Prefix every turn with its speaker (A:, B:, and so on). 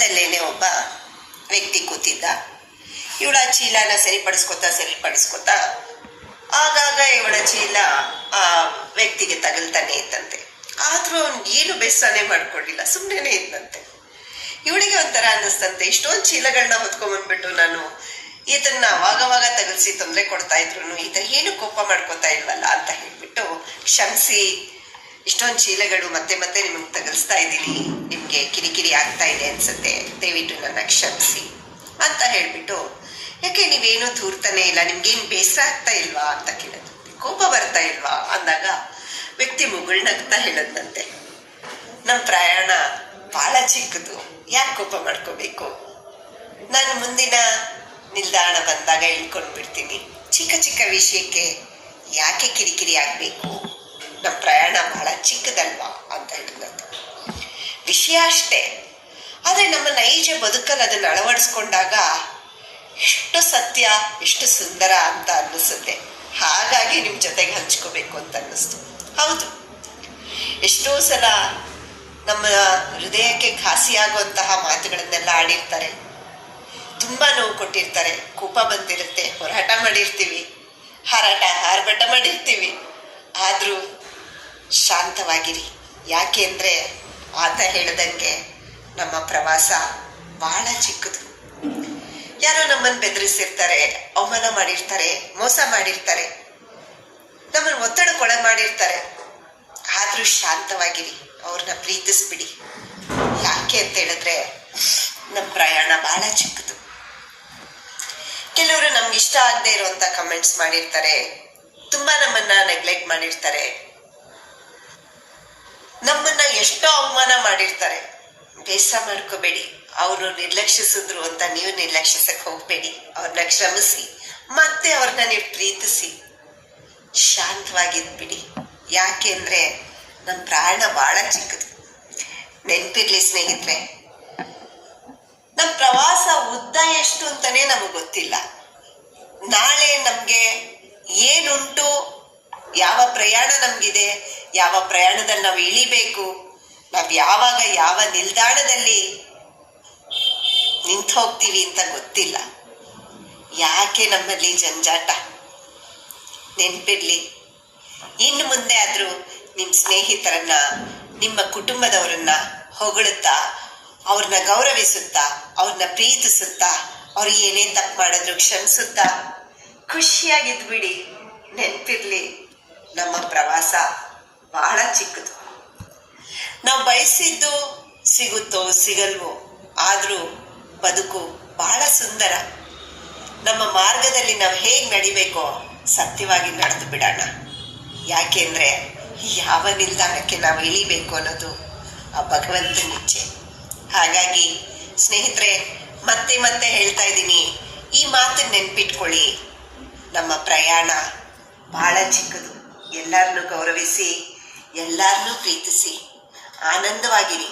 A: ಪಕ್ಕದಲ್ಲೇನೆ ಒಬ್ಬ ವ್ಯಕ್ತಿ ಕೂತಿದ್ದ. ಇವಳ ಚೀಲನ ಸರಿಪಡಿಸ್ಕೊತಾ ಆಗಾಗ ಇವಳ ಚೀಲ ಆ ವ್ಯಕ್ತಿಗೆ ತಗಲ್ತಾನೆ ಇತ್ತಂತೆ. ಆದ್ರೂ ಅವ್ನಿಗೆ ಏನು ಬೇಸರನೇ ಮಾಡ್ಕೊಂಡಿಲ್ಲ, ಸುಮ್ಮನೆ ಇದ್ದಂತೆ. ಇವಳಿಗೆ ಒಂಥರ ಅನ್ನಿಸ್ತಂತೆ, ಇಷ್ಟೊಂದು ಚೀಲಗಳನ್ನ ಹೊತ್ಕೊಂಡ್ಬಂದ್ಬಿಟ್ಟು ನಾನು ಇದನ್ನ ಅವಾಗವಾಗ ತಗಲ್ಸಿ ತೊಂದರೆ ಕೊಡ್ತಾ ಇದ್ರು ಈತ ಏನು ಕೋಪ ಮಾಡ್ಕೋತಾ ಇಲ್ವಲ್ಲ ಅಂತ ಹೇಳ್ಬಿಟ್ಟು, ಕ್ಷಮಿಸಿ, ಇಷ್ಟೊಂದು ಚೀಲಗಳು ಮತ್ತೆ ಮತ್ತೆ ನಿಮಗೆ ತಗಲ್ಸ್ತಾ ಇದ್ದೀನಿ, ನಿಮ್ಗೆ ಕಿರಿಕಿರಿ ಆಗ್ತಾ ಇದೆ ಅನ್ಸುತ್ತೆ, ದಯವಿಟ್ಟು ನನ್ನ ಕ್ಷಮಿಸಿ ಅಂತ ಹೇಳ್ಬಿಟ್ಟು, ಯಾಕೆ ನೀವೇನು ದೂರ್ತಾನೆ ಇಲ್ಲ, ನಿಮ್ಗೇನು ಬೇಸರ ಆಗ್ತಾ ಇಲ್ವಾ ಅಂತ ಕೇಳಿದ್ರು. ಕೋಪ ಬರ್ತಾ ಇಲ್ವಾ ಅಂದಾಗ ವ್ಯಕ್ತಿ ಮುಗುಳ್ನಗ್ತಾ ಹೇಳದಂತೆ, ನಮ್ಮ ಪ್ರಯಾಣ ಬಹಳ ಚಿಕ್ಕದು, ಯಾಕೆ ಕೋಪ ಮಾಡ್ಕೋಬೇಕು, ನಾನು ಮುಂದಿನ ನಿಲ್ದಾಣ ಬಂದಾಗ ಇಳ್ಕೊಂಡು ಬಿಡ್ತೀನಿ, ಚಿಕ್ಕ ಚಿಕ್ಕ ವಿಷಯಕ್ಕೆ ಯಾಕೆ ಕಿರಿಕಿರಿ ಆಗ್ಬೇಕು, ನಮ್ಮ ಪ್ರಯಾಣ ಬಹಳ ಚಿಕ್ಕದಲ್ವಾ ಅಂತ ಹೇಳಿದಂತೆ. ವಿಷಯ ಅಷ್ಟೇ, ಆದರೆ ನಮ್ಮ ನೈಜ ಬದುಕಲ್ಲಿ ಅದನ್ನು ಅಳವಡಿಸ್ಕೊಂಡಾಗ ಎಷ್ಟು ಸತ್ಯ, ಎಷ್ಟು ಸುಂದರ ಅಂತ ಅನ್ನಿಸುತ್ತೆ. ಹಾಗಾಗಿ ನಿಮ್ಮ ಜೊತೆಗೆ ಹಂಚ್ಕೋಬೇಕು ಅಂತ ಅನ್ನಿಸ್ತು. ಹೌದು, ಎಷ್ಟೋ ಸಲ ನಮ್ಮ ಹೃದಯಕ್ಕೆ ಘಾಸಿಯಾಗುವಂತಹ ಮಾತುಗಳನ್ನೆಲ್ಲ ಆಡಿರ್ತಾರೆ, ತುಂಬ ನೋವು ಕೊಟ್ಟಿರ್ತಾರೆ, ಕೋಪ ಬಂದಿರುತ್ತೆ, ಹೋರಾಟ ಮಾಡಿರ್ತೀವಿ, ಆರ್ಭಟ ಮಾಡಿರ್ತೀವಿ. ಆದರೂ ಶಾಂತವಾಗಿರಿ. ಯಾಕೆ ಅಂದರೆ ಆತ ಹೇಳ್ದಂಗೆ ನಮ್ಮ ಪ್ರವಾಸ ಬಹಳ ಚಿಕ್ಕದು. ಯಾರೋ ನಮ್ಮನ್ನು ಬೆದರಿಸಿರ್ತಾರೆ, ಅವಮಾನ ಮಾಡಿರ್ತಾರೆ, ಮೋಸ ಮಾಡಿರ್ತಾರೆ, ನಮ್ಮನ್ನು ಒತ್ತಡಕ್ಕೊಳ ಮಾಡಿರ್ತಾರೆ. ಆದರೂ ಶಾಂತವಾಗಿರಿ, ಅವ್ರನ್ನ ಪ್ರೀತಿಸ್ಬಿಡಿ. ಯಾಕೆ ಅಂತ ಹೇಳಿದ್ರೆ ನಮ್ಮ ಪ್ರಯಾಣ ಬಹಳ ಚಿಕ್ಕದು. ಕೆಲವರು ನಮ್ಗೆ ಇಷ್ಟ ಆಗದೆ ಇರುವಂತ ಕಮೆಂಟ್ಸ್ ಮಾಡಿರ್ತಾರೆ, ತುಂಬಾ ನಮ್ಮನ್ನ ನೆಗ್ಲೆಕ್ಟ್ ಮಾಡಿರ್ತಾರೆ, ನಮ್ಮನ್ನ ಎಷ್ಟೋ ಅವಮಾನ ಮಾಡಿರ್ತಾರೆ. ಬೇಸರ ಮಾಡ್ಕೋಬೇಡಿ, ಅವರು ನಿರ್ಲಕ್ಷಿಸಿದ್ರು ಅಂತ ನೀವು ನಿರ್ಲಕ್ಷಿಸಕ್ಕೆ ಹೋಗ್ಬೇಡಿ. ಅವ್ರನ್ನ ಕ್ಷಮಿಸಿ, ಮತ್ತೆ ಅವ್ರನ್ನ ನೀವು ಪ್ರೀತಿಸಿ, ಶಾಂತವಾಗಿದ್ಬಿಡಿ. ಯಾಕೆ ಅಂದ್ರೆ ನಮ್ಮ ಪ್ರಾಣ ಬಹಳ ಚಿಕ್ಕದು. ನೆನ್ಪಿರ್ಲಿ ಸ್ನೇಹಿತರೆ, ನಮ್ಮ ಪ್ರವಾಸ ಉದ್ದ ಎಷ್ಟು ಅಂತಾನೆ ನಮಗೆ ಗೊತ್ತಿಲ್ಲ. ನಾಳೆ ನಮ್ಗೆ ಏನುಂಟು, ಯಾವ ಪ್ರಯಾಣ ನಮ್ಗಿದೆ, ಯಾವ ಪ್ರಯಾಣದಲ್ಲಿ ನಾವು ಇಳಿಬೇಕು, ನಾವು ಯಾವಾಗ ಯಾವ ನಿಲ್ದಾಣದಲ್ಲಿ ನಿಂತು ಹೋಗ್ತೀವಿ ಅಂತ ಗೊತ್ತಿಲ್ಲ. ಯಾಕೆ ನಮ್ಮಲ್ಲಿ ಜಂಜಾಟ? ನೆನ್ಪಿರ್ಲಿ, ಇನ್ನು ಮುಂದೆ ಆದ್ರೂ ನಿಮ್ಮ ಸ್ನೇಹಿತರನ್ನ, ನಿಮ್ಮ ಕುಟುಂಬದವರನ್ನ ಹೊಗಳುತ್ತಾ, ಅವ್ರನ್ನ ಗೌರವಿಸುತ್ತಾ, ಅವ್ರನ್ನ ಪ್ರೀತಿಸುತ್ತಾ, ಅವ್ರಿಗೆ ಏನೇ ತಪ್ಪು ಮಾಡಿದ್ರು ಕ್ಷಮಿಸುತ್ತಾ ಖುಷಿಯಾಗಿದ್ಬಿಡಿ. ನೆನ್ಪಿರ್ಲಿ, ನಮ್ಮ ಪ್ರವಾಸ ಬಹಳ ಚಿಕ್ಕದು. ನಾವು ಬಯಸಿದ್ದು ಸಿಗುತ್ತೋ ಸಿಗಲ್ವೋ, ಆದರೂ ಬದುಕು ಬಹಳ ಸುಂದರ. ನಮ್ಮ ಮಾರ್ಗದಲ್ಲಿ ನಾವು ಹೇಗೆ ನಡಿಬೇಕೋ ಸತ್ಯವಾಗಿ ನಡೆದು ಬಿಡೋಣ. ಯಾಕೆಂದ್ರೆ ಯಾವ ನಿಲ್ದಾಣಕ್ಕೆ ನಾವು ಇಳಿಬೇಕು ಅನ್ನೋದು ಆ ಭಗವಂತನ ಇಚ್ಛೆ. ಹಾಗಾಗಿ ಸ್ನೇಹಿತರೆ, ಮತ್ತೆ ಮತ್ತೆ ಹೇಳ್ತಾ ಇದ್ದೀನಿ, ಈ ಮಾತನ್ನ ನೆನ್ಪಿಟ್ಕೊಳ್ಳಿ. ನಮ್ಮ ಪ್ರಯಾಣ ಬಹಳ ಚಿಕ್ಕದು. ಎಲ್ಲರನ್ನೂ ಗೌರವಿಸಿ, ಎಲ್ಲರನ್ನೂ ಪ್ರೀತಿಸಿ, ಆನಂದವಾಗಿರಿ.